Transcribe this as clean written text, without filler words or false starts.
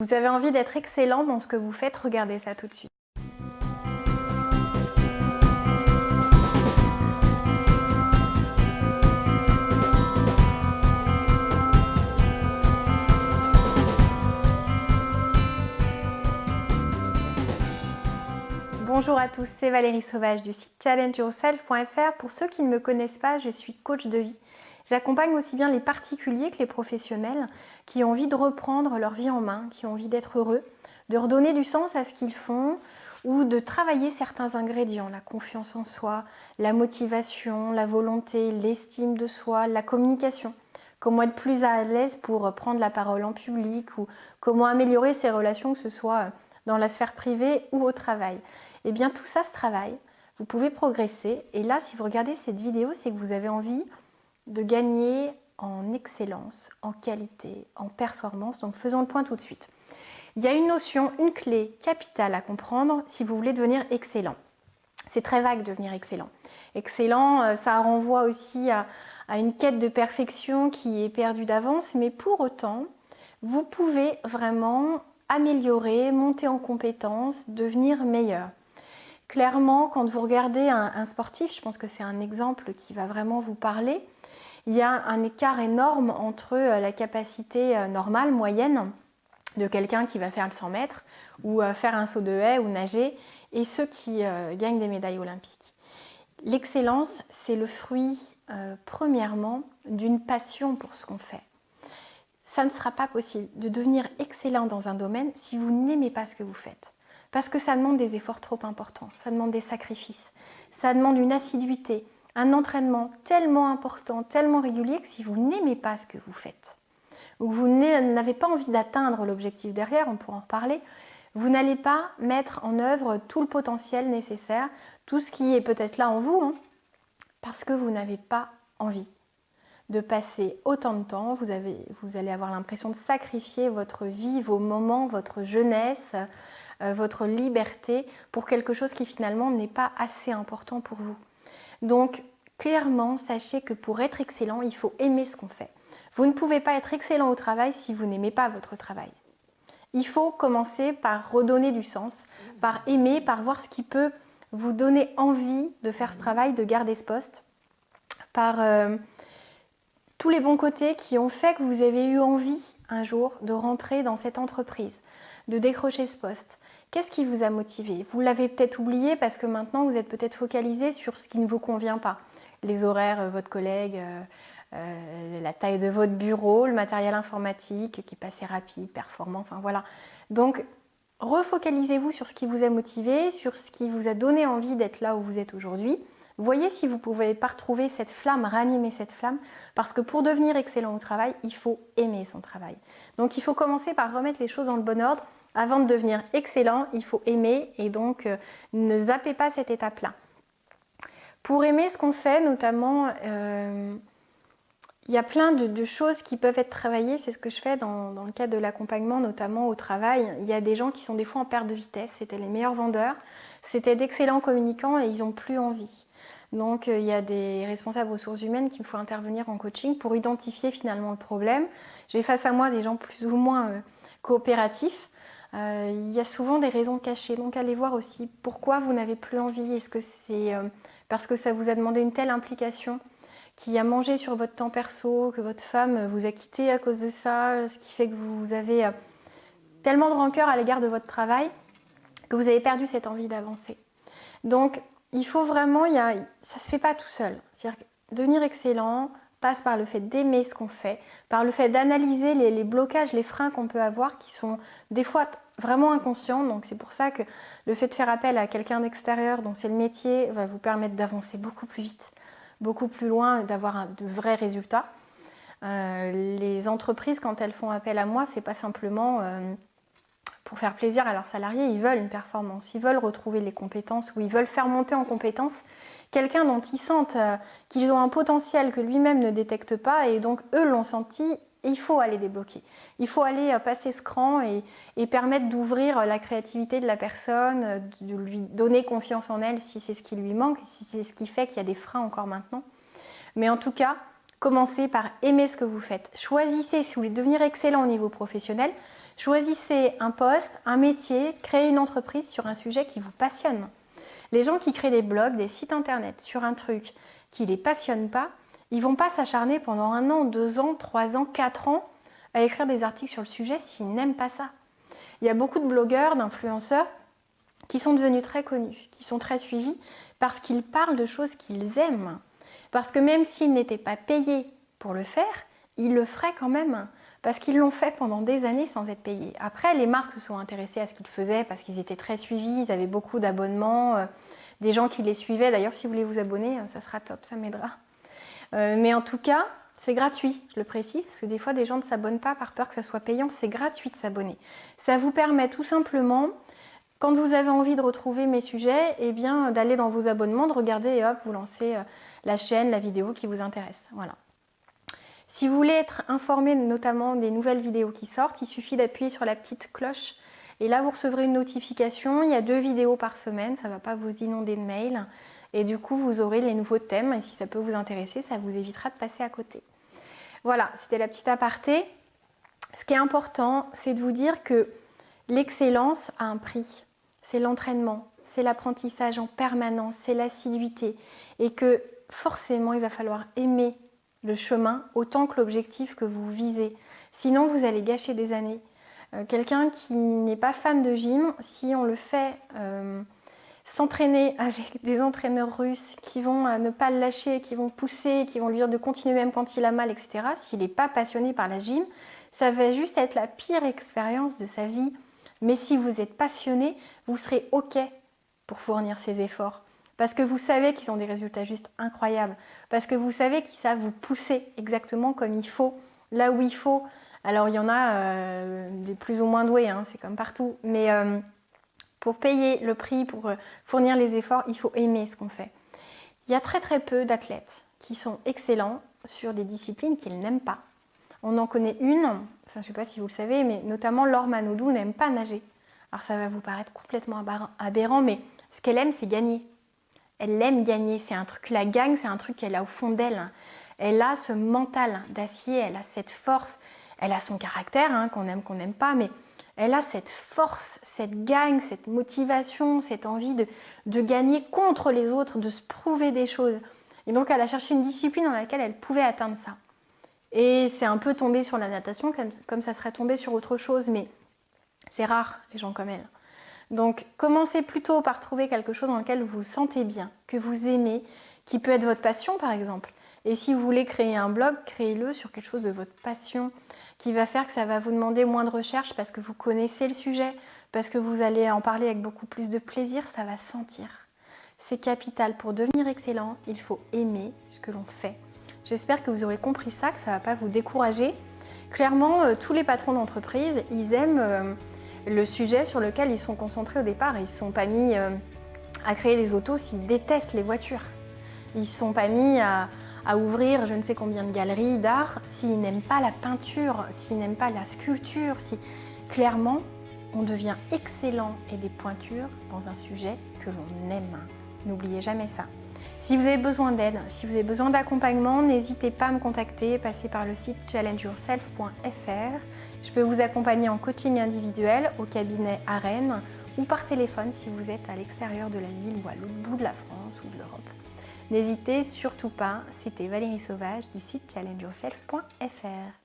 Vous avez envie d'être excellent dans ce que vous faites, regardez ça tout de suite. Bonjour à tous, c'est Valérie Sauvage du site challengeyourself.fr. Pour ceux qui ne me connaissent pas, je suis coach de vie. J'accompagne aussi bien les particuliers que les professionnels qui ont envie de reprendre leur vie en main, qui ont envie d'être heureux, de redonner du sens à ce qu'ils font ou de travailler certains ingrédients, la confiance en soi, la motivation, la volonté, l'estime de soi, la communication. Comment être plus à l'aise pour prendre la parole en public ou comment améliorer ses relations, que ce soit dans la sphère privée ou au travail. Eh bien tout ça se travaille, vous pouvez progresser et là si vous regardez cette vidéo c'est que vous avez envie de gagner en excellence, en qualité, en performance, donc faisons le point tout de suite. Il y a une notion, une clé capitale à comprendre si vous voulez devenir excellent. C'est très vague devenir excellent. Excellent, ça renvoie aussi à une quête de perfection qui est perdue d'avance, mais pour autant, vous pouvez vraiment améliorer, monter en compétences, devenir meilleur. Clairement, quand vous regardez un sportif, je pense que c'est un exemple qui va vraiment vous parler, il y a un écart énorme entre la capacité normale, moyenne, de quelqu'un qui va faire le 100 mètres ou faire un saut de haie ou nager, et ceux qui gagnent des médailles olympiques. L'excellence, c'est le fruit, premièrement, d'une passion pour ce qu'on fait. Ça ne sera pas possible de devenir excellent dans un domaine si vous n'aimez pas ce que vous faites. Parce que ça demande des efforts trop importants, ça demande des sacrifices, ça demande une assiduité, un entraînement tellement important, tellement régulier que si vous n'aimez pas ce que vous faites, ou que vous n'avez pas envie d'atteindre l'objectif derrière, on pourra en reparler, vous n'allez pas mettre en œuvre tout le potentiel nécessaire, tout ce qui est peut-être là en vous, parce que vous n'avez pas envie de passer autant de temps, vous allez avoir l'impression de sacrifier votre vie, vos moments, votre jeunesse, votre liberté pour quelque chose qui finalement n'est pas assez important pour vous. Donc clairement, sachez que pour être excellent, il faut aimer ce qu'on fait. Vous ne pouvez pas être excellent au travail si vous n'aimez pas votre travail. Il faut commencer par redonner du sens, par aimer, par voir ce qui peut vous donner envie de faire ce travail, de garder ce poste, par tous les bons côtés qui ont fait que vous avez eu envie un jour de rentrer dans cette entreprise, de décrocher ce poste. Qu'est-ce qui vous a motivé? Vous l'avez peut-être oublié parce que maintenant vous êtes peut-être focalisé sur ce qui ne vous convient pas. Les horaires, votre collègue, la taille de votre bureau, le matériel informatique qui est pas assez rapide, performant, enfin voilà. Donc refocalisez-vous sur ce qui vous a motivé, sur ce qui vous a donné envie d'être là où vous êtes aujourd'hui. Voyez si vous ne pouvez pas retrouver cette flamme, ranimer cette flamme, parce que pour devenir excellent au travail, il faut aimer son travail. Donc il faut commencer par remettre les choses dans le bon ordre. Avant de devenir excellent, il faut aimer et donc ne zappez pas cette étape-là. Pour aimer ce qu'on fait, notamment, il y a plein de choses qui peuvent être travaillées. C'est ce que je fais dans le cadre de l'accompagnement, notamment au travail. Il y a des gens qui sont des fois en perte de vitesse. C'était les meilleurs vendeurs, c'était d'excellents communicants et ils n'ont plus envie. Donc il y a des responsables ressources humaines qui me font intervenir en coaching pour identifier finalement le problème. J'ai face à moi des gens plus ou moins coopératifs. Il y a souvent des raisons cachées, donc allez voir aussi pourquoi vous n'avez plus envie. Est-ce que c'est parce que ça vous a demandé une telle implication qui a mangé sur votre temps perso, que votre femme vous a quitté à cause de ça, ce qui fait que vous avez tellement de rancœur à l'égard de votre travail que vous avez perdu cette envie d'avancer. Donc il faut vraiment, ça ne se fait pas tout seul. C'est-à-dire que devenir excellent passe par le fait d'aimer ce qu'on fait, par le fait d'analyser les blocages, les freins qu'on peut avoir qui sont des fois vraiment inconscients. Donc c'est pour ça que le fait de faire appel à quelqu'un d'extérieur dont c'est le métier va vous permettre d'avancer beaucoup plus vite, beaucoup plus loin et d'avoir de vrais résultats. Les entreprises, quand elles font appel à moi, c'est pas simplement pour faire plaisir à leurs salariés, ils veulent une performance, ils veulent retrouver les compétences ou ils veulent faire monter en compétences quelqu'un dont ils sentent qu'ils ont un potentiel que lui-même ne détecte pas et donc eux l'ont senti, et il faut aller débloquer. Il faut aller passer ce cran et permettre d'ouvrir la créativité de la personne, de lui donner confiance en elle si c'est ce qui lui manque, si c'est ce qui fait qu'il y a des freins encore maintenant. Mais en tout cas, commencez par aimer ce que vous faites. Choisissez, si vous voulez devenir excellent au niveau professionnel, Choisissez un poste, un métier, créez une entreprise sur un sujet qui vous passionne. Les gens qui créent des blogs, des sites internet sur un truc qui ne les passionne pas, ils ne vont pas s'acharner pendant 1 an, 2 ans, 3 ans, 4 ans à écrire des articles sur le sujet s'ils n'aiment pas ça. Il y a beaucoup de blogueurs, d'influenceurs qui sont devenus très connus, qui sont très suivis parce qu'ils parlent de choses qu'ils aiment. Parce que même s'ils n'étaient pas payés pour le faire, ils le feraient quand même parce qu'ils l'ont fait pendant des années sans être payés. Après, les marques se sont intéressées à ce qu'ils faisaient parce qu'ils étaient très suivis, ils avaient beaucoup d'abonnements, des gens qui les suivaient. D'ailleurs, si vous voulez vous abonner, ça sera top, ça m'aidera. Mais en tout cas, c'est gratuit, je le précise, parce que des fois, des gens ne s'abonnent pas par peur que ça soit payant. C'est gratuit de s'abonner. Ça vous permet tout simplement, quand vous avez envie de retrouver mes sujets, eh bien, d'aller dans vos abonnements, de regarder et hop, vous lancez la chaîne, la vidéo qui vous intéresse. Voilà. Si vous voulez être informé notamment des nouvelles vidéos qui sortent, il suffit d'appuyer sur la petite cloche et là vous recevrez une notification. Il y a 2 vidéos par semaine, ça ne va pas vous inonder de mails et du coup vous aurez les nouveaux thèmes et si ça peut vous intéresser, ça vous évitera de passer à côté. Voilà, c'était la petite aparté. Ce qui est important, c'est de vous dire que l'excellence a un prix. C'est l'entraînement, c'est l'apprentissage en permanence, c'est l'assiduité et que forcément il va falloir aimer le chemin autant que l'objectif que vous visez. Sinon, vous allez gâcher des années. Quelqu'un qui n'est pas fan de gym, si on le fait s'entraîner avec des entraîneurs russes qui vont ne pas le lâcher, qui vont pousser, qui vont lui dire de continuer même quand il a mal, etc., s'il n'est pas passionné par la gym, ça va juste être la pire expérience de sa vie. Mais si vous êtes passionné, vous serez OK pour fournir ces efforts. Parce que vous savez qu'ils ont des résultats juste incroyables. Parce que vous savez qu'ils savent vous pousser exactement comme il faut, là où il faut. Alors il y en a des plus ou moins doués, hein, c'est comme partout. Mais pour payer le prix, pour fournir les efforts, il faut aimer ce qu'on fait. Il y a très très peu d'athlètes qui sont excellents sur des disciplines qu'ils n'aiment pas. On en connaît une, enfin je ne sais pas si vous le savez, mais notamment Laure Manodou n'aime pas nager. Alors ça va vous paraître complètement aberrant, mais ce qu'elle aime, c'est gagner. Elle aime gagner, c'est un truc, la gagne, c'est un truc qu'elle a au fond d'elle. Elle a ce mental d'acier, elle a cette force, elle a son caractère, hein, qu'on n'aime pas, mais elle a cette force, cette gagne, cette motivation, cette envie de gagner contre les autres, de se prouver des choses. Et donc elle a cherché une discipline dans laquelle elle pouvait atteindre ça. Et c'est un peu tombé sur la natation, comme ça serait tombé sur autre chose, mais c'est rare, les gens comme elle. Donc commencez plutôt par trouver quelque chose dans lequel vous vous sentez bien, que vous aimez, qui peut être votre passion par exemple. Et si vous voulez créer un blog, créez-le sur quelque chose de votre passion, qui va faire que ça va vous demander moins de recherche parce que vous connaissez le sujet, parce que vous allez en parler avec beaucoup plus de plaisir, ça va sentir. C'est capital. Pour devenir excellent, il faut aimer ce que l'on fait. J'espère que vous aurez compris ça, que ça ne va pas vous décourager. Clairement, tous les patrons d'entreprise, ils aiment le sujet sur lequel ils sont concentrés au départ. Ils ne se sont pas mis à créer des autos s'ils détestent les voitures. Ils ne se sont pas mis à ouvrir je ne sais combien de galeries d'art s'ils n'aiment pas la peinture, s'ils n'aiment pas la sculpture. Clairement, on devient excellent et des pointures dans un sujet que l'on aime. N'oubliez jamais ça. Si vous avez besoin d'aide, si vous avez besoin d'accompagnement, n'hésitez pas à me contacter, passez par le site challengeyourself.fr. Je peux vous accompagner en coaching individuel au cabinet à Rennes ou par téléphone si vous êtes à l'extérieur de la ville ou à l'autre bout de la France ou de l'Europe. N'hésitez surtout pas, c'était Valérie Sauvage du site challengeyourself.fr.